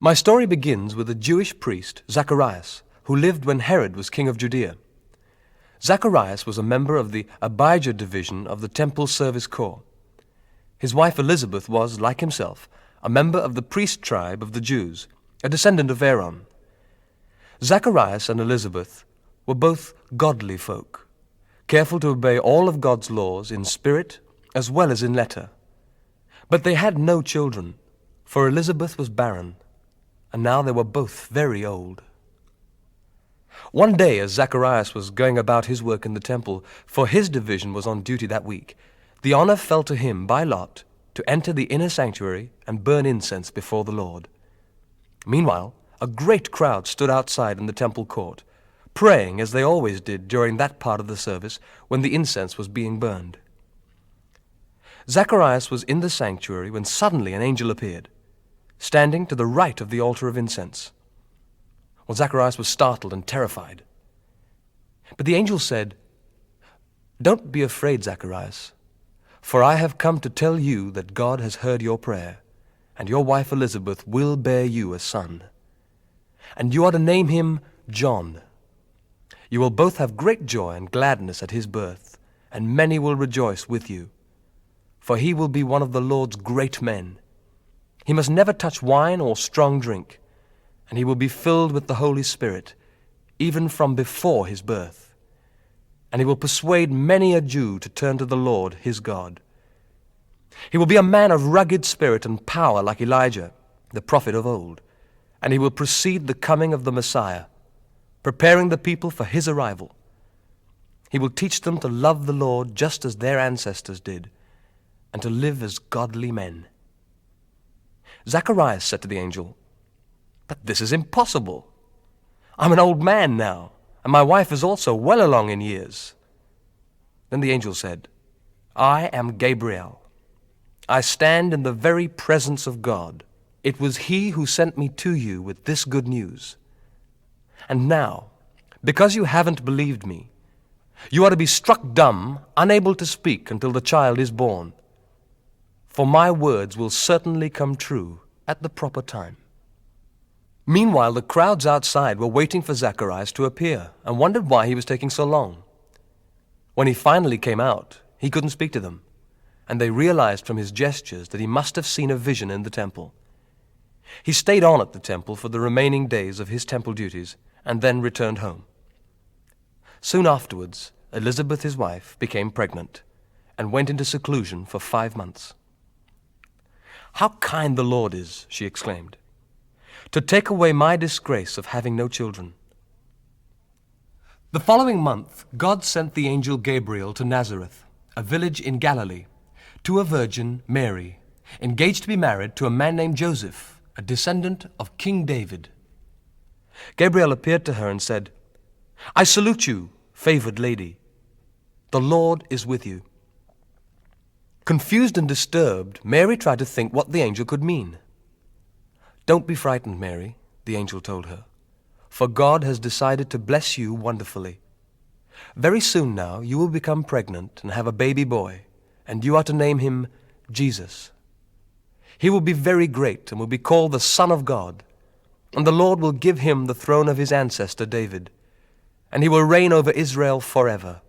My story begins with a Jewish priest, Zacharias, who lived when Herod was king of Judea. Zacharias was a member of the Abijah division of the Temple Service Corps. His wife Elizabeth was, like himself, a member of the priest tribe of the Jews, a descendant of Aaron. Zacharias and Elizabeth were both godly folk, careful to obey all of God's laws in spirit as well as in letter. But they had no children, for Elizabeth was barren, and now they were both very old. One day, as Zacharias was going about his work in the temple, for his division was on duty that week, the honor fell to him by lot to enter the inner sanctuary and burn incense before the Lord. Meanwhile, a great crowd stood outside in the temple court, praying as they always did during that part of the service when the incense was being burned. Zacharias was in the sanctuary when suddenly an angel appeared, standing to the right of the altar of incense. Well, Zacharias was startled and terrified. But the angel said, "Don't be afraid, Zacharias, for I have come to tell you that God has heard your prayer, and your wife Elizabeth will bear you a son. And you are to name him John. You will both have great joy and gladness at his birth, and many will rejoice with you. For he will be one of the Lord's great men. He must never touch wine or strong drink, and he will be filled with the Holy Spirit, even from before his birth. And he will persuade many a Jew to turn to the Lord his God. He will be a man of rugged spirit and power like Elijah, the prophet of old, and he will precede the coming of the Messiah, preparing the people for his arrival. He will teach them to love the Lord just as their ancestors did, and to live as godly men." Zacharias said to the angel, "But this is impossible. I'm an old man now, and my wife is also well along in years." Then the angel said, "I am Gabriel. I stand in the very presence of God. It was he who sent me to you with this good news. And now, because you haven't believed me, you are to be struck dumb, unable to speak until the child is born. For my words will certainly come true at the proper time." Meanwhile, the crowds outside were waiting for Zacharias to appear and wondered why he was taking so long. When he finally came out, he couldn't speak to them, and they realized from his gestures that he must have seen a vision in the temple. He stayed on at the temple for the remaining days of his temple duties and then returned home. Soon afterwards, Elizabeth, his wife, became pregnant and went into seclusion for 5 months. "How kind the Lord is," she exclaimed, "to take away my disgrace of having no children." The following month, God sent the angel Gabriel to Nazareth, a village in Galilee, to a virgin, Mary, engaged to be married to a man named Joseph, a descendant of King David. Gabriel appeared to her and said, "I salute you, favored lady. The Lord is with you." Confused and disturbed, Mary tried to think what the angel could mean. "Don't be frightened, Mary," the angel told her, "for God has decided to bless you wonderfully. Very soon now you will become pregnant and have a baby boy, and you are to name him Jesus. He will be very great and will be called the Son of God, and the Lord will give him the throne of his ancestor David, and he will reign over Israel forever.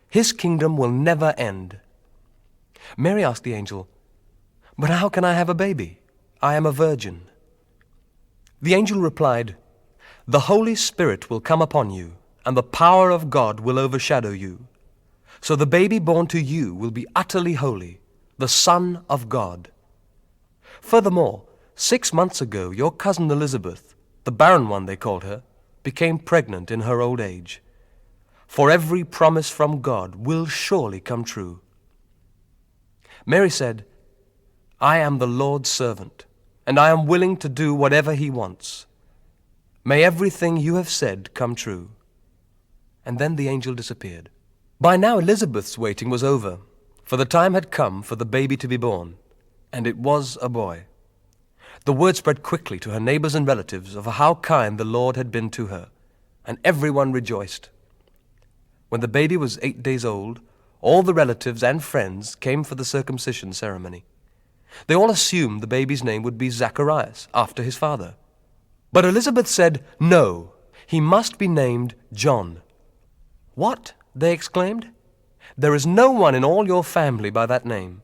His kingdom will never end." Mary asked the angel, "But how can I have a baby? I am a virgin." The angel replied, "The Holy Spirit will come upon you, and the power of God will overshadow you. So the baby born to you will be utterly holy, the Son of God. Furthermore, 6 months ago your cousin Elizabeth, the barren one they called her, became pregnant in her old age. For every promise from God will surely come true." Mary said, "I am the Lord's servant, and I am willing to do whatever he wants. May everything you have said come true." And then the angel disappeared. By now Elizabeth's waiting was over, for the time had come for the baby to be born, and it was a boy. The word spread quickly to her neighbors and relatives of how kind the Lord had been to her, and everyone rejoiced. When the baby was 8 days old, all the relatives and friends came for the circumcision ceremony. They all assumed the baby's name would be Zacharias, after his father, But Elizabeth said, "No, he must be named John." "What?" they exclaimed. "There is no one in all your family by that name."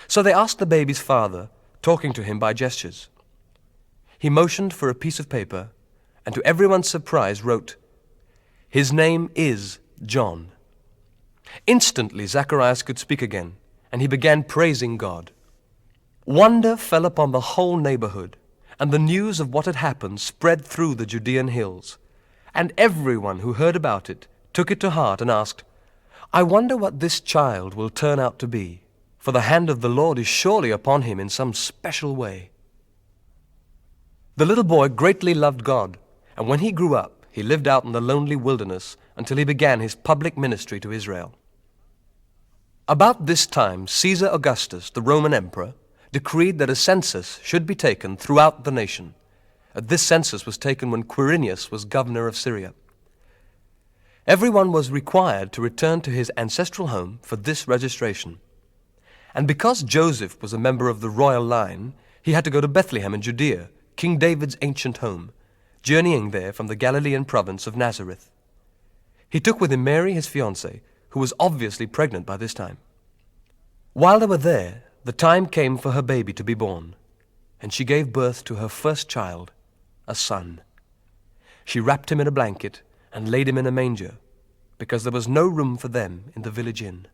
So they asked the baby's father, talking to him by gestures. He motioned for a piece of paper, and to everyone's surprise wrote, "His name is John." Instantly Zacharias could speak again, and he began praising God. Wonder fell upon the whole neighborhood, and the news of what had happened spread through the Judean hills, and everyone who heard about it took it to heart and asked, "I wonder what this child will turn out to be, for the hand of the Lord is surely upon him in some special way." The little boy greatly loved God, and when he grew up, he lived out in the lonely wilderness until he began his public ministry to Israel. About this time, Caesar Augustus, the Roman emperor, decreed that a census should be taken throughout the nation. This census was taken when Quirinius was governor of Syria. Everyone was required to return to his ancestral home for this registration. And because Joseph was a member of the royal line, he had to go to Bethlehem in Judea, King David's ancient home, journeying there from the Galilean province of Nazareth. He took with him Mary, his fiancée, who was obviously pregnant by this time. While they were there, the time came for her baby to be born, and she gave birth to her first child, a son. She wrapped him in a blanket and laid him in a manger, because there was no room for them in the village inn.